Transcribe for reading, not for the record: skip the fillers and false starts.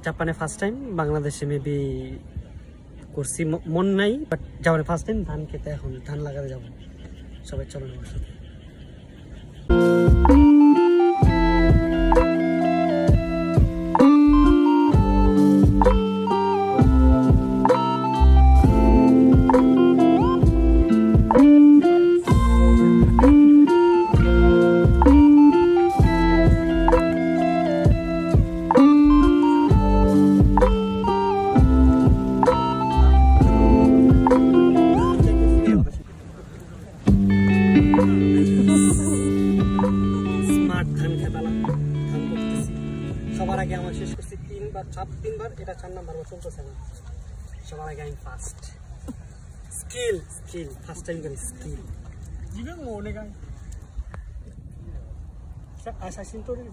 জাপানে first time, বাংলাদেশে maybe করছি মন নাই, বাট জাপানে ফার্স্ট টাইম ধান খেতে, এখন ধান লাগাতে যাবো। সবাই চলো আমার সাথে। সবার আগে আমার শেষ করছি 3বার, 3বার, এটা 4 নাম্বার বা চলতেছে না। সবার আগে আমি ফার্স্ট। স্কিল ফার্স্ট টাইম করি স্কিল। 지금 오네가 아사신 또를